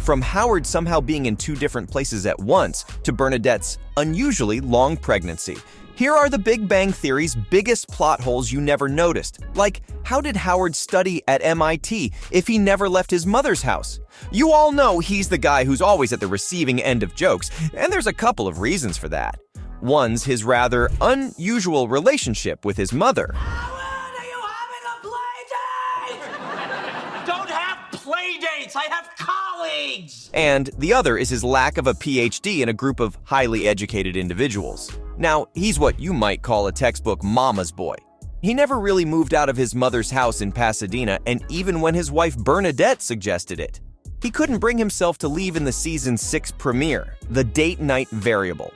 from Howard somehow being in two different places at once to Bernadette's unusually long pregnancy. Here are the Big Bang Theory's biggest plot holes you never noticed. Like, how did Howard study at MIT if he never left his mother's house? You all know he's the guy who's always at the receiving end of jokes, and there's a couple of reasons for that. One's his rather unusual relationship with his mother. Howard, are you having a play date? Don't have play dates, I have colleagues! And the other is his lack of a PhD in a group of highly educated individuals. Now, he's what you might call a textbook mama's boy. He never really moved out of his mother's house in Pasadena, and even when his wife Bernadette suggested it. He couldn't bring himself to leave in the season 6 premiere, the date night variable.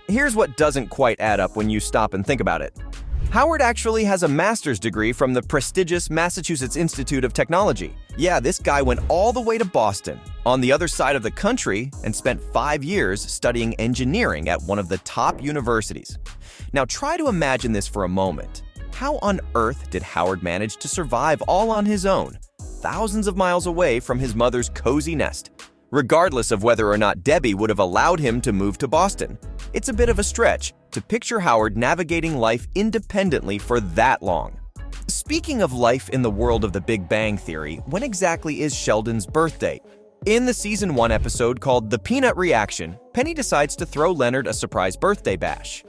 Here's what doesn't quite add up when you stop and think about it. Howard actually has a master's degree from the prestigious Massachusetts Institute of Technology. Yeah, this guy went all the way to Boston, on the other side of the country, and spent 5 years studying engineering at one of the top universities. Now try to imagine this for a moment. How on earth did Howard manage to survive all on his own, thousands of miles away from his mother's cozy nest, regardless of whether or not Debbie would have allowed him to move to Boston? It's a bit of a stretch to picture Howard navigating life independently for that long. Speaking of life in the world of the Big Bang Theory, when exactly is Sheldon's birthday? In the Season 1 episode called The Peanut Reaction, Penny decides to throw Leonard a surprise birthday bash.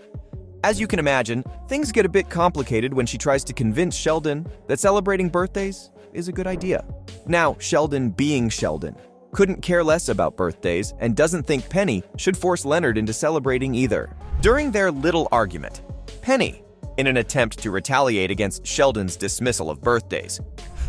As you can imagine, things get a bit complicated when she tries to convince Sheldon that celebrating birthdays is a good idea. Now, Sheldon being Sheldon, couldn't care less about birthdays and doesn't think Penny should force Leonard into celebrating either. During their little argument, Penny, in an attempt to retaliate against Sheldon's dismissal of birthdays,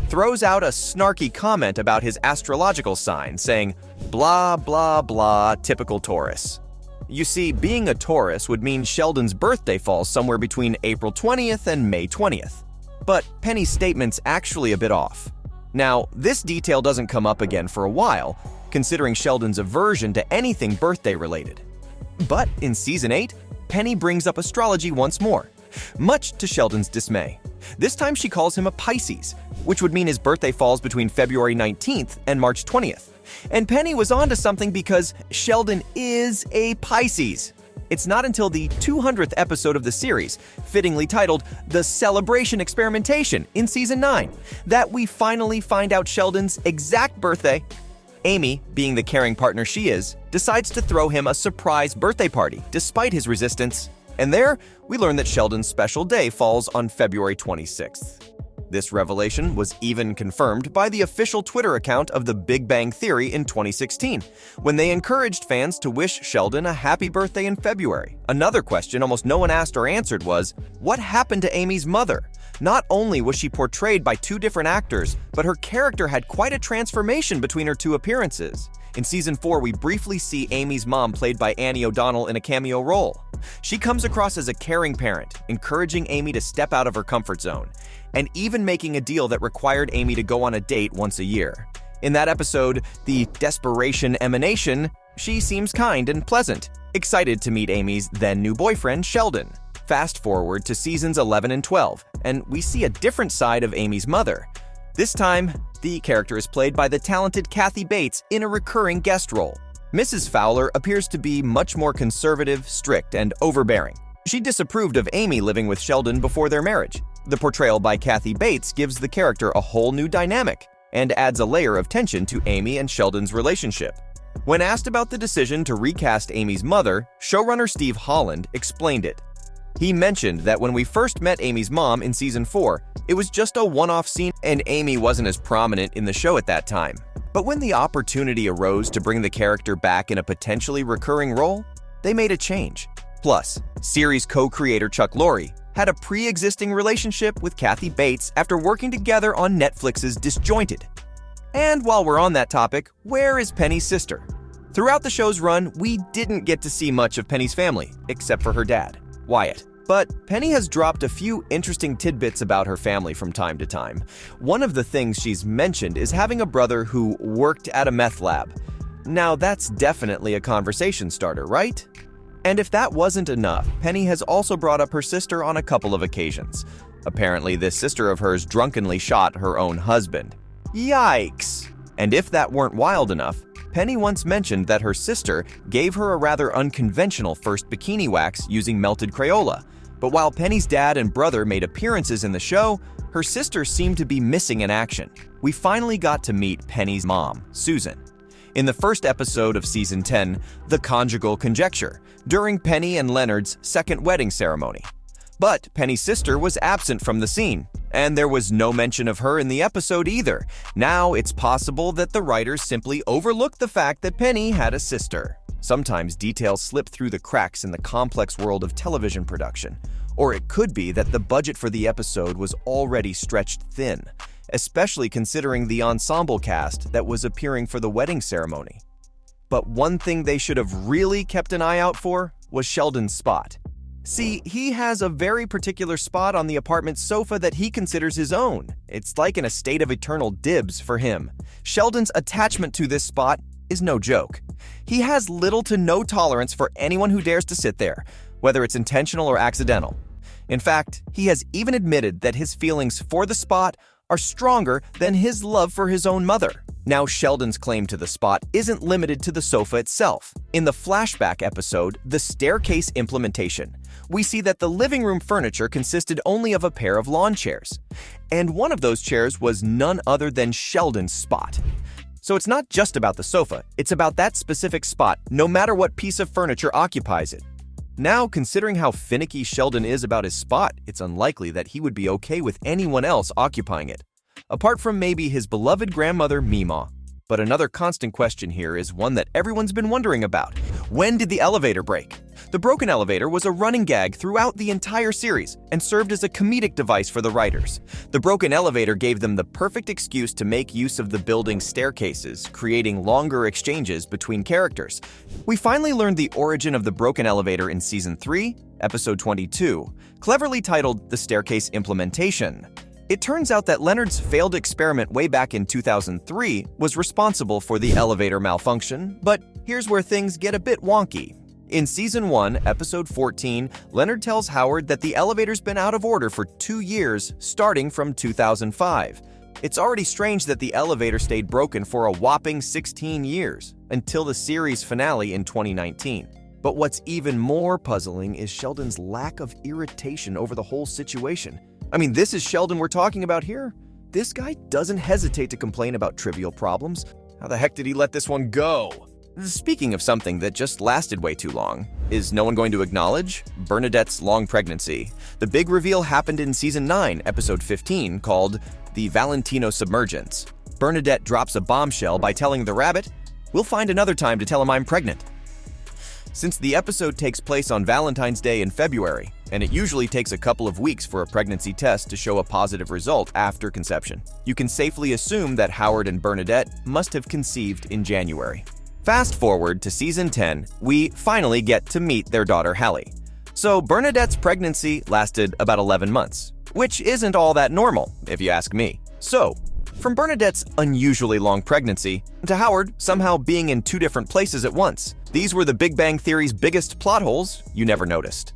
throws out a snarky comment about his astrological sign, saying, "Blah, blah, blah, typical Taurus." You see, being a Taurus would mean Sheldon's birthday falls somewhere between April 20th and May 20th. But Penny's statement's actually a bit off. Now, this detail doesn't come up again for a while, considering Sheldon's aversion to anything birthday-related. But in Season 8, Penny brings up astrology once more, much to Sheldon's dismay. This time she calls him a Pisces, which would mean his birthday falls between February 19th and March 20th. And Penny was onto something because Sheldon is a Pisces. It's not until the 200th episode of the series, fittingly titled The Celebration Experimentation in Season 9, that we finally find out Sheldon's exact birthday. Amy, being the caring partner she is, decides to throw him a surprise birthday party despite his resistance. And there, we learn that Sheldon's special day falls on February 26th. This revelation was even confirmed by the official Twitter account of The Big Bang Theory in 2016, when they encouraged fans to wish Sheldon a happy birthday in February. Another question almost no one asked or answered was, what happened to Amy's mother? Not only was she portrayed by two different actors, but her character had quite a transformation between her two appearances. In Season 4, we briefly see Amy's mom played by Annie O'Donnell in a cameo role. She comes across as a caring parent, encouraging Amy to step out of her comfort zone, and even making a deal that required Amy to go on a date once a year. In that episode, The Desperation Emanation, she seems kind and pleasant, excited to meet Amy's then-new boyfriend, Sheldon. Fast forward to Seasons 11 and 12, and we see a different side of Amy's mother. This time, the character is played by the talented Kathy Bates in a recurring guest role. Mrs. Fowler appears to be much more conservative, strict, and overbearing. She disapproved of Amy living with Sheldon before their marriage. The portrayal by Kathy Bates gives the character a whole new dynamic and adds a layer of tension to Amy and Sheldon's relationship. When asked about the decision to recast Amy's mother, showrunner Steve Holland explained it. He mentioned that when we first met Amy's mom in Season 4, it was just a one-off scene and Amy wasn't as prominent in the show at that time. But when the opportunity arose to bring the character back in a potentially recurring role, they made a change. Plus, series co-creator Chuck Lorre had a pre-existing relationship with Kathy Bates after working together on Netflix's Disjointed. And while we're on that topic, where is Penny's sister? Throughout the show's run, we didn't get to see much of Penny's family, except for her dad, Wyatt. But Penny has dropped a few interesting tidbits about her family from time to time. One of the things she's mentioned is having a brother who worked at a meth lab. Now that's definitely a conversation starter, right? And if that wasn't enough, Penny has also brought up her sister on a couple of occasions. Apparently, this sister of hers drunkenly shot her own husband. Yikes! And if that weren't wild enough, Penny once mentioned that her sister gave her a rather unconventional first bikini wax using melted Crayola. But while Penny's dad and brother made appearances in the show, her sister seemed to be missing in action. We finally got to meet Penny's mom, Susan, in the first episode of Season 10, The Conjugal Conjecture, during Penny and Leonard's second wedding ceremony. But Penny's sister was absent from the scene, and there was no mention of her in the episode either. Now it's possible that the writers simply overlooked the fact that Penny had a sister. Sometimes details slip through the cracks in the complex world of television production. Or it could be that the budget for the episode was already stretched thin, especially considering the ensemble cast that was appearing for the wedding ceremony. But one thing they should have really kept an eye out for was Sheldon's spot. See, he has a very particular spot on the apartment sofa that he considers his own. It's like an estate of eternal dibs for him. Sheldon's attachment to this spot is no joke. He has little to no tolerance for anyone who dares to sit there, whether it's intentional or accidental. In fact, he has even admitted that his feelings for the spot are stronger than his love for his own mother. Now, Sheldon's claim to the spot isn't limited to the sofa itself. In the flashback episode, The Staircase Implementation, we see that the living room furniture consisted only of a pair of lawn chairs. And one of those chairs was none other than Sheldon's spot. So it's not just about the sofa, it's about that specific spot, no matter what piece of furniture occupies it. Now, considering how finicky Sheldon is about his spot, it's unlikely that he would be okay with anyone else occupying it, apart from maybe his beloved grandmother, Meemaw. But another constant question here is one that everyone's been wondering about. When did the elevator break? The broken elevator was a running gag throughout the entire series and served as a comedic device for the writers. The broken elevator gave them the perfect excuse to make use of the building's staircases, creating longer exchanges between characters. We finally learned the origin of the broken elevator in Season 3, Episode 22, cleverly titled The Staircase Implementation. It turns out that Leonard's failed experiment way back in 2003 was responsible for the elevator malfunction, but here's where things get a bit wonky. In Season 1, Episode 14, Leonard tells Howard that the elevator's been out of order for 2 years, starting from 2005. It's already strange that the elevator stayed broken for a whopping 16 years, until the series finale in 2019. But what's even more puzzling is Sheldon's lack of irritation over the whole situation. I mean, this is Sheldon we're talking about here. This guy doesn't hesitate to complain about trivial problems. How the heck did he let this one go? Speaking of something that just lasted way too long, is no one going to acknowledge Bernadette's long pregnancy? The big reveal happened in Season 9, Episode 15, called The Valentino Submergence. Bernadette drops a bombshell by telling the rabbit, "We'll find another time to tell him I'm pregnant." Since the episode takes place on Valentine's Day in February, and it usually takes a couple of weeks for a pregnancy test to show a positive result after conception, you can safely assume that Howard and Bernadette must have conceived in January. Fast forward to Season 10, we finally get to meet their daughter Hallie. So Bernadette's pregnancy lasted about 11 months, which isn't all that normal, if you ask me. So, from Bernadette's unusually long pregnancy to Howard somehow being in 2 different places at once, these were the Big Bang Theory's biggest plot holes you never noticed.